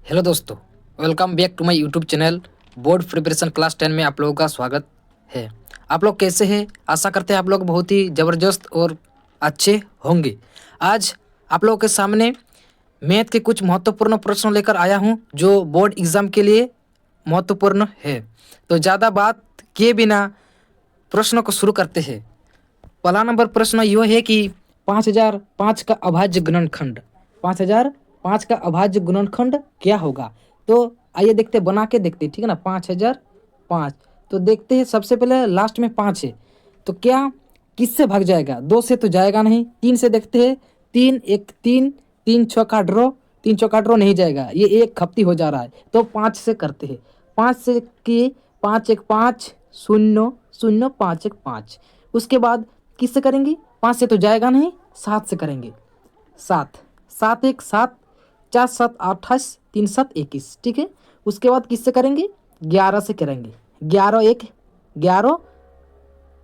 Hello दोस्तों, welcome back to my YouTube channel. Board preparation class 10 में आप लोगों का स्वागत है। आप लोग कैसे हैं? आशा करते हैं आप लोग बहुत ही ज़बरदस्त और अच्छे होंगे। आज आप लोगों के सामने मैथ के कुछ महत्वपूर्ण प्रश्न लेकर आया हूं जो बोर्ड एग्ज़ाम के लिए महत्वपूर्ण है। तो ज़्यादा बात किए बिना प्रश्नों को शुरू करते हैं। पहला नंबर प्रश्न यह है कि 5005 का अभाज्य गुणनखंड 5005 का अभाज्य गुणनखंड क्या होगा। तो आइए देखते हैं, बना के देखते हैं, ठीक है ना। 5005 तो देखते हैं, सबसे पहले लास्ट में 5 है तो क्या किससे भाग जाएगा? 2 से तो जाएगा नहीं। 3 से देखते हैं, 3 1 3 3 चौका ड्रॉ, 3 चौका ड्रॉ नहीं जाएगा, ये एक खपती हो जा रहा है। तो 5 से करते हैं। 5 से कि 5 1 5 0 0 5 1 5। उसके बाद किससे करेंगे? 5 से तो जाएगा नहीं, 7 से करेंगे। 7 7 1 7 4 7 28 3 7 21, ठीक है। उसके बाद किससे करेंगे? 11 से करेंगे। 11 1 11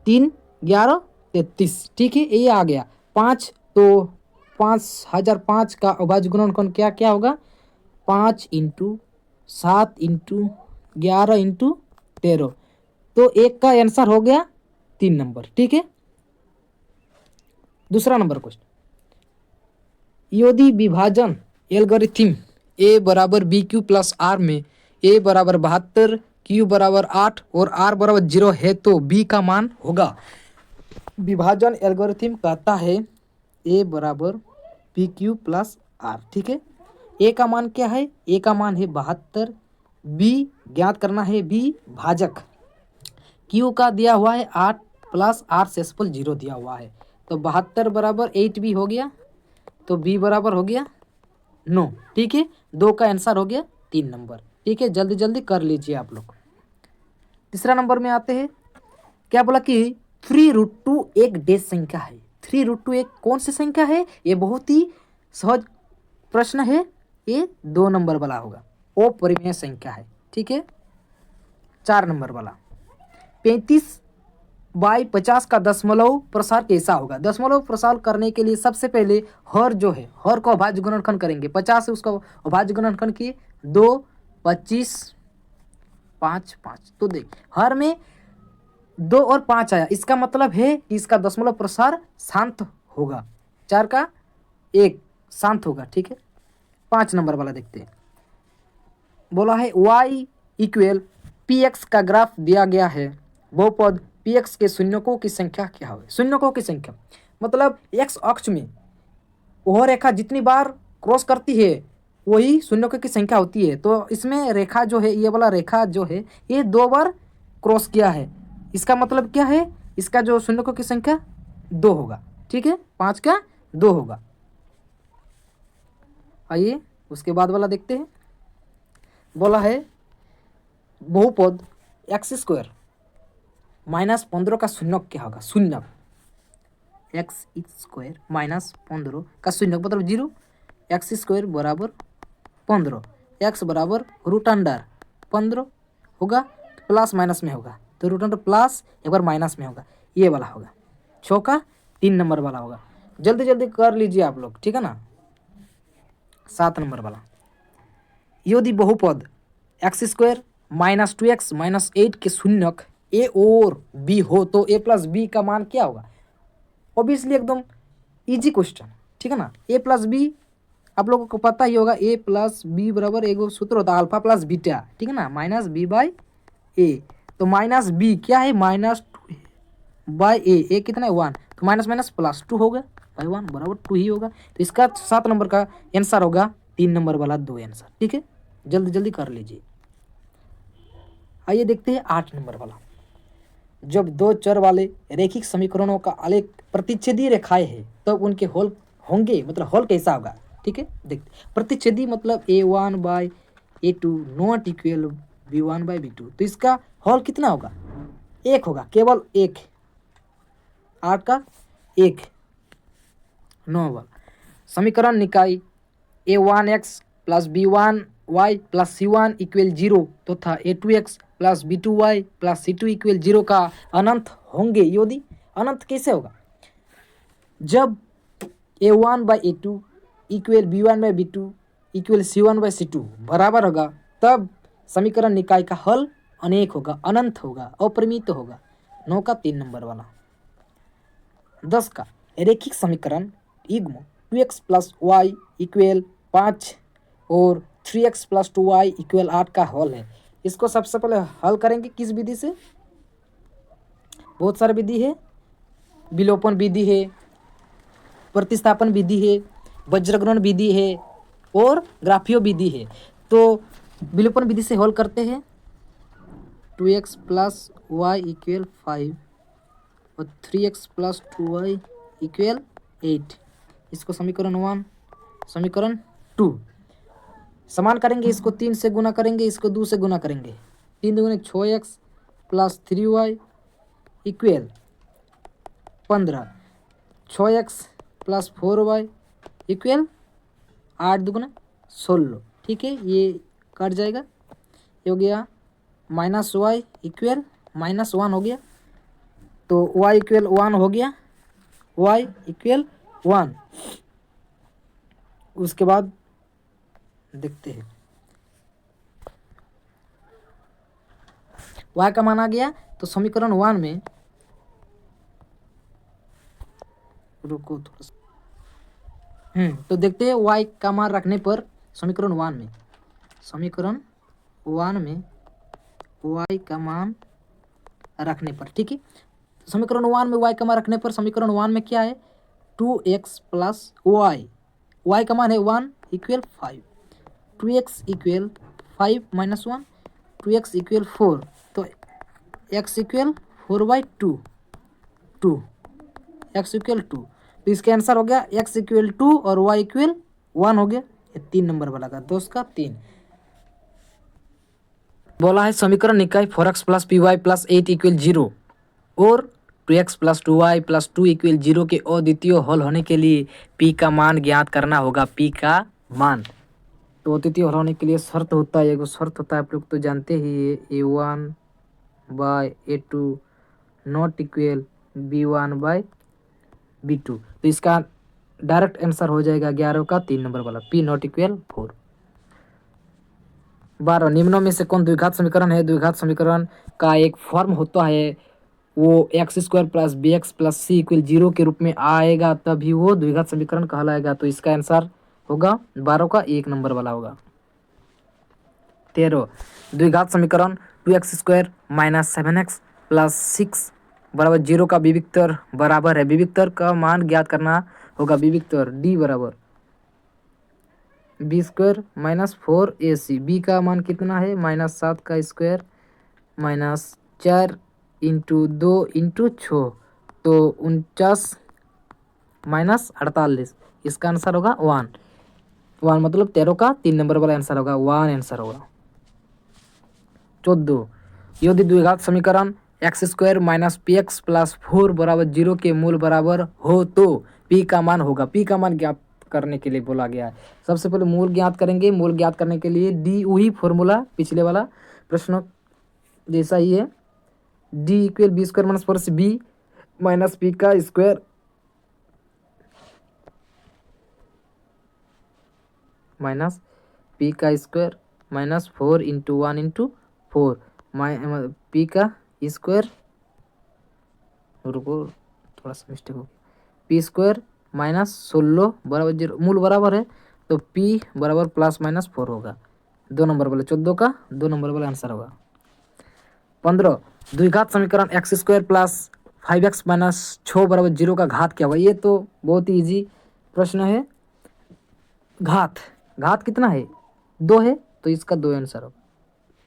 3 11 33, ठीक है। ये आ गया 5। तो 5005 का अभाज्य गुणनखंड क्या क्या होगा? 5 इंटू 7 इंटू 11 इंटू 13। तो एक का आंसर हो गया 3 नंबर, ठीक है। दूसरा नंबर क्वेश्चन, यदि विभाजन एल्गोरिथम ए बराबर बी क्यू प्लस आर में ए बराबर 72, क्यू बराबर 8 और आर बराबर 0 है तो बी का मान होगा। विभाजन एल्गोरिथम कहता है ए बराबर बी क्यू प्लस आर, ठीक है। ए का मान क्या है? ए का मान है 72। बी ज्ञात करना है, बी भाजक। क्यू का दिया हुआ है 8 प्लस आर सेसफुल 0 दिया हुआ है। तो 72 बराबर 8 भी हो गया, तो बी बराबर हो गया 9, ठीक है। 2 का आंसर हो गया 3 नंबर, ठीक है। जल्दी जल्दी कर लीजिए आप लोग। तीसरा नंबर में आते हैं। क्या बोला कि 3√2 एक डेश संख्या है। 3√2 एक कौन सी संख्या है? ये बहुत ही सहज प्रश्न है। ये 2 नंबर वाला होगा, अपरिमेय संख्या है, ठीक है। 4 नंबर वाला, 35/50 का दशमलव प्रसार कैसा होगा? दशमलव प्रसार करने के लिए सबसे पहले हर जो है, हर को अभाज्य गुणनखंड करेंगे। 50 से उसका अभाज्य गुणनखंड किए 2 25 5 5। तो देख, हर में 2 और 5 आया, इसका मतलब है कि इसका दशमलव प्रसार शांत होगा। 4 का 1 शांत होगा, ठीक है। 5 नंबर वाला देखते हैं। बोला है y इक्वल px का ग्राफ दिया गया है, बहुपद px के शून्यकों की संख्या क्या है? शून्यकों की संख्या मतलब x अक्ष में वह रेखा जितनी बार क्रॉस करती है वही शून्यकों की संख्या होती है। तो इसमें रेखा जो है, ये वाला रेखा जो है, ये 2 बार क्रॉस किया है। इसका मतलब क्या है? इसका जो शून्यकों की संख्या 2 होगा, ठीक है। 5 का 2 होगा। आइए उसके बाद वाला देखते हैं। बोला है बहुपद x² -15 का शून्यक क्या होगा? शून्यक x² -15 का शून्यक मतलब 0। x² बराबर 15, x बराबर √15 होगा, प्लस माइनस में होगा। तो √15 प्लस एक बार माइनस में होगा, ये वाला होगा। 6 का 3 नंबर वाला होगा। जल्दी जल्दी कर लीजिए आप लोग, ठीक है ना। 7 नंबर वाला, यदि बहुपद x² -2x -8 के शून्यक a और b हो तो a प्लस बी का मान क्या होगा? ऑब्वियसली एकदम इजी क्वेश्चन, ठीक है ना। a प्लस बी आप लोगों को पता ही होगा, a प्लस बी बराबर एक सूत्र होता है अल्फा प्लस बीटा, ठीक है ना, -b/a। तो -b क्या है? -2/a। a कितना है? 1। तो माइनस माइनस प्लस 2 होगा, बाई 1 बराबर 2 ही होगा। तो इसका 7 नंबर का आंसर होगा 3 नंबर वाला 2 आंसर, ठीक है। जल्दी जल्दी कर लीजिए। आइए देखते हैं 8 नंबर वाला। जब 2 चर वाले रैखिक समीकरणों का आलेख प्रतिच्छेदी रेखाएं हैं तब तो उनके हल होंगे, मतलब हल कैसा होगा, ठीक है। देखते, प्रतिच्छेदी मतलब a1/a2 नॉट इक्वल b1/b2। तो इसका हल कितना होगा? 1 होगा, केवल 1। 8 का 1 9 वाला समीकरण निकाय a1x plus b1y plus c1 equal 0 तथा a2x plus b2y plus c2 equal 0 का अनंत होंगे। यदि अनंत कैसे होगा? जब a1/a2 equal b1/b2 equal C1/C2 बराबर होगा, तब समीकरण निकाय का हल अनेक होगा, अनंत होगा, अपरिमित होगा। 9 का 3 नंबर वाला। 10 का रेखिक समीकरण युग्म 2x + y = 5 और 3x + 2y = 8 का हल है। इसको सबसे पहले हल करेंगे किस विधि से? बहुत सारी विधि है, विलोपन विधि है, प्रतिस्थापन विधि है, वज्रग्रहण विधि है और ग्राफीय विधि है। तो विलोपन विधि से हल करते हैं। 2x + y = 5 और 3x + 2y = 8। इसको समीकरण 1, समीकरण 2 समान करेंगे। इसको 3 से गुना करेंगे, इसको 2 से गुना करेंगे। 3 दूनी 6x + 3y = 15। 6x + 4y = 8 दूना 16। ठीक है, ये कट जाएगा। ये हो गया -y = -1 हो गया, तो y = 1 हो गया, y = 1। उसके बाद देखते हैं y का मान आ गया। तो समीकरण 1 में रुको थोड़ा सा, तो देखते हैं y का मान रखने पर समीकरण 1 में y का मान रखने पर, ठीक है। समीकरण 1 में y का मान रखने पर समीकरण 1 में क्या है? 2x + y का मान है 1 = 5। 2x = 5 - 1, 2x = 4, तो x = 4/2, 2 x = 2। तो इसका आंसर हो गया x = 2 और y = 1 हो गया। ये 3 नंबर वाला का, 2 का 3 बोला है। समीकरण निकाय 4x + py + 8 = 0 और 2x + 2y + 2 = 0 के अद्वितीय हल होने के लिए p का मान ज्ञात करना होगा। p का मान, तो अद्वितीय हल होने के लिए शर्त होता है, एगो शर्त होता है, आप लोग तो जानते ही है, a1/a2 नॉट इक्वल b1/b2। तो इसका डायरेक्ट आंसर हो जाएगा 11 का 3 नंबर वाला, p नॉट इक्वल 4। 12 निम्नों में से कौन द्विघात समीकरण है? द्विघात समीकरण का एक फॉर्म होता है, वो x² + bx + c = 0 के रूप में आएगा, तभी वो द्विघात समीकरण कहलाएगा। तो इसका आंसर होगा 12 का 1 नंबर वाला होगा। 13 द्विघात समीकरण 2x² - 7x + 6 = 0 का विविक्तर बराबर है। विविक्तर का मान ज्ञात करना होगा। विविक्तर d बराबर b² - 4ac। b का मान कितना है? -7 का स्क्वायर -4 × 2 × 6, तो 49 - 48। इसका आंसर होगा 1 मतलब 13 का 3 नंबर वाला आंसर होगा 1 आंसर होगा। 14 यदि द्विघात समीकरण x² - px + 4 = 0 के मूल बराबर हो तो p का मान होगा। p का मान ज्ञात करने के लिए बोला गया है। सबसे पहले मूल ज्ञात करेंगे। मूल ज्ञात करने के लिए d, वही फॉर्मूला पिछले वाला प्रश्न जैसा ही है, d = b² - 4ac - p का स्क्वायर -p का स्क्वायर -4 × 1 × 4 p का स्क्वायर, रुको थोड़ा सा मिस्टेक हो गया, p² - 16 = 0, मूल बराबर है, तो p बराबर +-4 होगा। 2 नंबर वाला 14 का 2 नंबर वाला आंसर होगा। 15 द्विघात समीकरण x² + 5x - 6 = 0 का घात क्या होगा? ये तो बहुत ही ईजी प्रश्न है। घात कितना है? 2 है, तो इसका 2 आंसर होगा।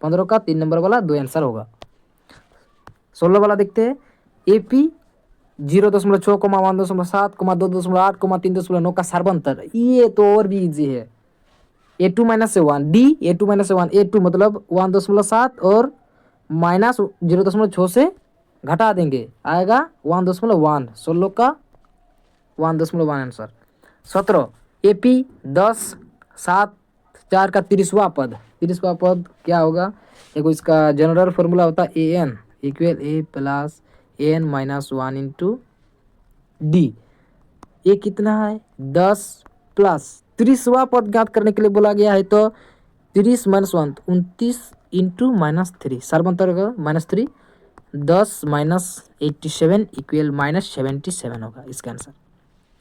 15 का 3 नंबर वाला 2 आंसर होगा। 16 वाला देखते हैं। AP 0.6, 1.7, 2.8, 3.9 का सर्वांतर। ये तो और भी इजी है। A2 - A1 d, A2 - A1 A2 मतलब 1.7 और -0.6 से घटा देंगे, आएगा 1.1। 16 का 1.1 आंसर। 17 AP 10, 7, 4 का 30वां पद। 30वां पद क्या होगा? देखो, इसका जनरल फॉर्मूला होता है an = a + n - 1 × d। ये कितना है? 10 + 30वां पद ज्ञात करने के लिए बोला गया है। तो 30 माइनस 1 29 इंटू -3 सर्वांतर होगा -3 10 माइनस 87 इक्वल -77 होगा। इसका आंसर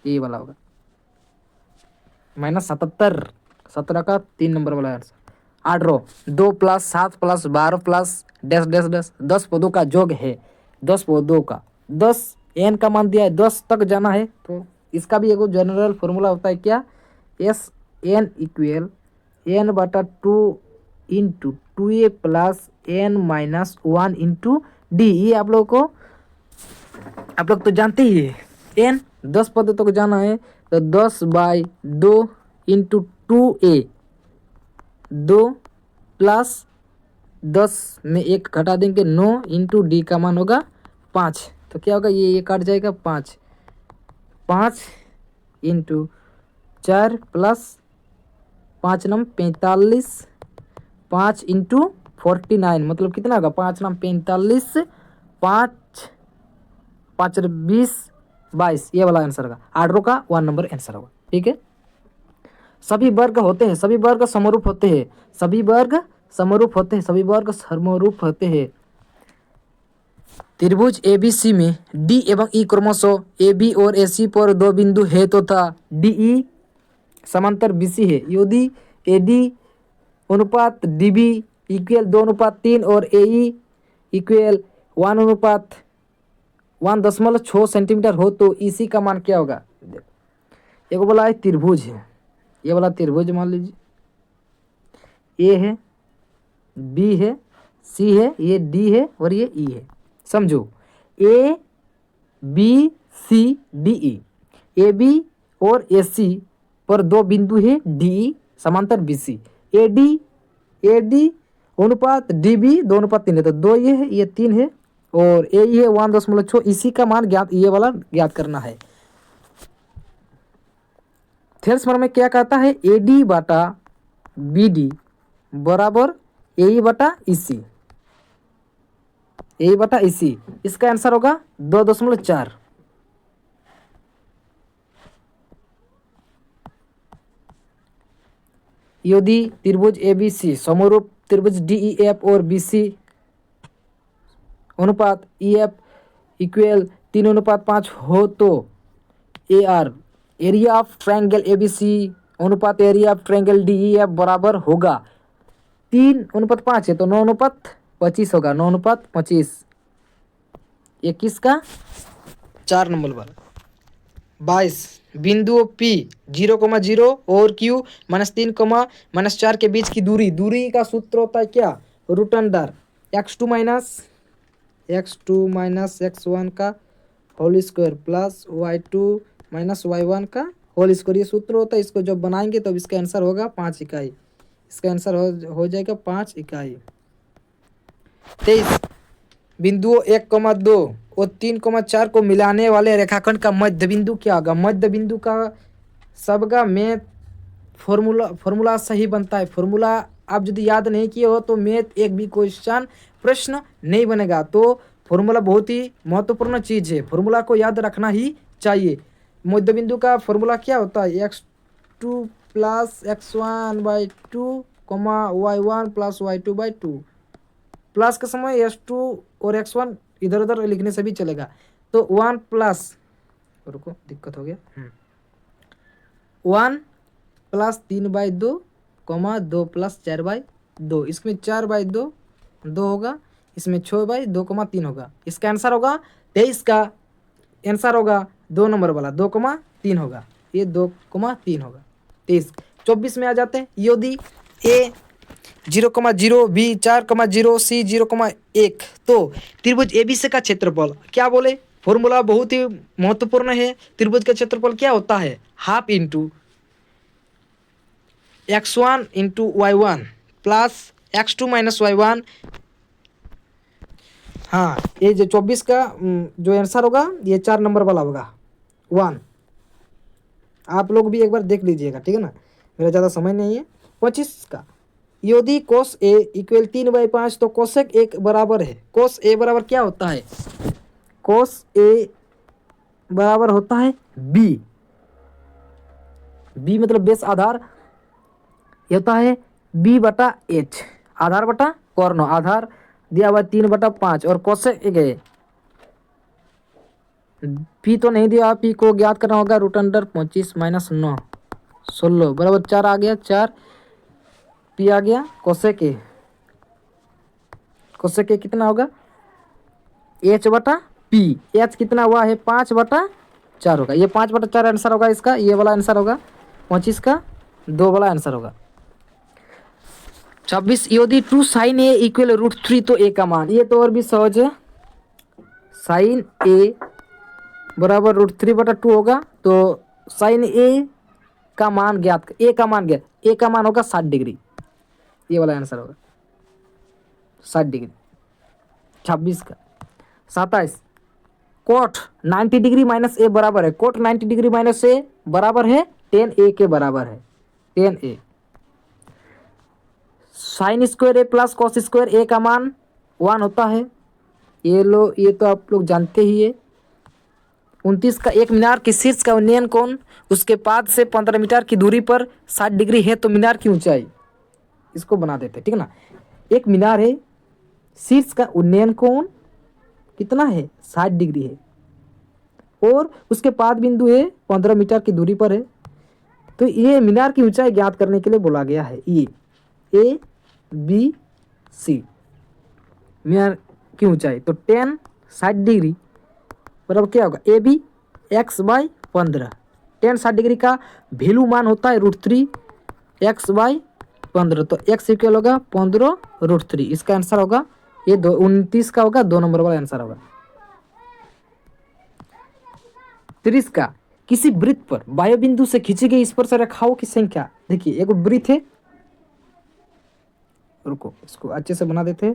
ये वाला होगा -77 17 का 3 नंबर वाला आंसर। 8 रो 2 plus 7 plus 12 plus dash dash dash 10 पदों का योग है। 10 पदों का 10 n का मान दिया है 10 तक जाना है। तो इसका भी एक जनरल फॉर्मूला होता है क्या एस एन इक्वल n बटा 2 into 2a plus n minus 1 into D. ये आप लोग तो जानते ही है n 10 पदों तक जाना है। तो 10/2 इंटू 2a 2 प्लस 10 में 1 घटा देंगे 9 इंटू डी का मान होगा 5। तो क्या होगा ये काट जाएगा 5 इंटू 4 प्लस 5 नम 45 5 इंटू 49 मतलब कितना होगा 5 नम 45 5 5 20 22 ये वाला आंसर होगा। 8 रो का 1 नंबर आंसर होगा। ठीक है। सभी वर्ग होते हैं सभी वर्ग समरूप होते हैं सभी वर्ग समरूप होते हैं सभी वर्ग समरूप होते हैं। त्रिभुज ABC में D एवं E क्रमशः AB और AC पर 2 बिंदु है तथा DE समांतर BC है। यदि AD अनुपात DB इक्वल 2:3 और AE इक्वल 1:1.6 सेंटीमीटर हो तो EC का मान क्या होगा। एक बोला है त्रिभुज है ये वाला त्रिभुज मान लीजिए A है B है C है ये D है और ये E है। समझो A B C D E AB और AC पर 2 बिंदु है DE समांतर BC AD अनुपात DB 2:3 है तो 2 ये है ये 3 है और AE है 1.6 इसी का मान ज्ञात ये वाला ज्ञात करना है। थेल्समर में क्या कहता है AD बटा BD बराबर AE बटा EC AE बटा EC इसका आंसर होगा 2.4। यदि त्रिभुज ABC समरूप त्रिभुज DEF और BC अनुपात EF इक्वल 3:5 हो तो AR area of triangle ABC अनुपात एरिया ऑफ ट्रायंगल DEF बराबर होगा 3:5 है तो 9:25 होगा 9:25। 21 का 4 नंबर वाला 22 बिंदुओं P 0,0 और Q -3, -4 के बीच की दूरी का सूत्र होता है क्या root under x2 minus x1 का whole square plus y2 minus y1 का होल स्क्वायर ये सूत्र होता है। इसको जब बनाएंगे तो इसका आंसर होगा 5 इकाई। इसका आंसर हो जाएगा 5 इकाई। 23 बिंदुओं 1,2 और 3,4 को मिलाने वाले रेखाखंड का मध्य बिंदु क्या होगा। मध्य बिंदु का सबका मैथ फॉर्मूला सही बनता है। फॉर्मूला आप यदि याद नहीं किए हो तो मैथ एक भी क्वेश्चन प्रश्न नहीं बनेगा। तो फॉर्मूला बहुत ही महत्वपूर्ण चीज़ है फॉर्मूला को याद रखना ही चाहिए। मध्य बिंदु का फॉर्मूला क्या होता है x2 plus x1/2 y1 plus y2/2 plus के समय x2 और x1 इधर उधर लिखने से भी चलेगा। तो 1 प्लस रुको दिक्कत हो गया 1 प्लस 3/2 2 प्लस 4/2 इसमें 4/2 2 होगा इसमें 6/2 होगा। इसका आंसर होगा 23 का आंसर होगा 2 नंबर वाला 2,3 होगा ये 2,3 होगा। 23 24 में आ जाते हैं यदि A 0,0 B 4,0 C 0,1 तो त्रिभुज ABC का क्षेत्रफल क्या बोले। फॉर्मूला बहुत ही महत्वपूर्ण है। त्रिभुज का क्षेत्रफल क्या होता है half into x1 into y1 plus x2 minus y1। हाँ ये जो 24 का जो आंसर होगा ये 4 नंबर वाला होगा 1। आप लोग भी एक बार देख लीजिएगा ठीक है ना मेरा ज़्यादा समय नहीं है। 25 का यदि कोस A इक्वल 3/5 तो कोसेक 1 बराबर है। कोस A बराबर क्या होता है कोस A बराबर होता है B बी मतलब बेस आधार, ये होता है B/H, आधार बटा कॉर्न, आधार दिया हुआ 3/5 और कोसेक गए, पी तो नहीं दिया, पी को ज्ञात करना होगा, √25 - 9 16 बराबर 4 आ गया, 4 पी आ गया, कोसेक कितना होगा H/P, H कितना हुआ है 5/4 होगा, ये 5/4 आंसर होगा इसका, ये वाला आंसर होगा 25 का 2 वाला आंसर होगा। 26 यदि 2 sin A = √3 तो A का मान, ये तो और भी सहज है, sin A बराबर √3/2 होगा, तो sin A का मान ज्ञात, A का मान ज्ञात, A का मान होगा 60 डिग्री, ये वाला आंसर होगा 60 डिग्री। 26 का 27 कोट 90 डिग्री माइनस A बराबर है, कोट 90 डिग्री माइनस A बराबर है tan A के बराबर है, tan A। Sine square A plus cos square A का मान 1 होता है, ये लो, ये तो आप लोग जानते ही है। 29 का एक मीनार के शीर्ष का उन्नयन कोण उसके पाद से 15 मीटर की दूरी पर 60 डिग्री है, तो मीनार की ऊंचाई, इसको बना देते ठीक है ना। एक मीनार है, शीर्ष का उन्नयन कोण कितना है 60 डिग्री है, और उसके पाद बिंदु है 15 मीटर की दूरी पर है, तो ये मीनार की ऊंचाई ज्ञात करने के लिए बोला गया है। ये ABC मीनार की ऊंचाई, तो tan 60 डिग्री बराबर क्या होगा AB x/15, tan 60 डिग्री का वैल्यू मान होता है √3 x/15, तो x इक्वल होगा 15 √3, इसका आंसर होगा ये 29 का होगा, 2 नंबर वाला आंसर होगा। 30 का किसी वृत्त पर बाह्य बिंदु से खींची गई स्पर्श रेखाओं की संख्या, देखिए एक वृत्त है, रुको इसको अच्छे से बना देते हैं,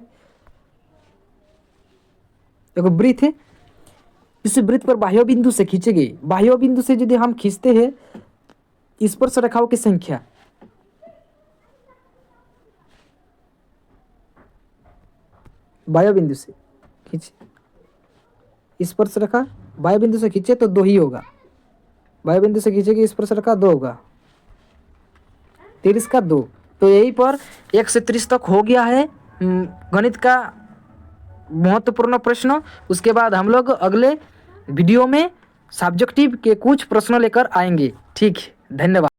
एक वृत्त है, किसी वृत्त पर बाह्य बिंदु से खींचे गए, बाह्य बिंदु से यदि हम खींचते हैं स्पर्श रेखाओं की संख्या, बाह्य बिंदु से खींचे स्पर्श रेखा, बाह्य बिंदु से खींचे तो 2 ही होगा, बाह्य बिंदु से खींचेगी स्पर्श रेखा 2 होगा, 30 का 2, तो यहीं पर 1 से 30 तक हो गया है गणित का महत्वपूर्ण प्रश्न। उसके बाद हम लोग अगले वीडियो में सब्जेक्टिव के कुछ प्रश्न लेकर आएंगे। ठीक, धन्यवाद।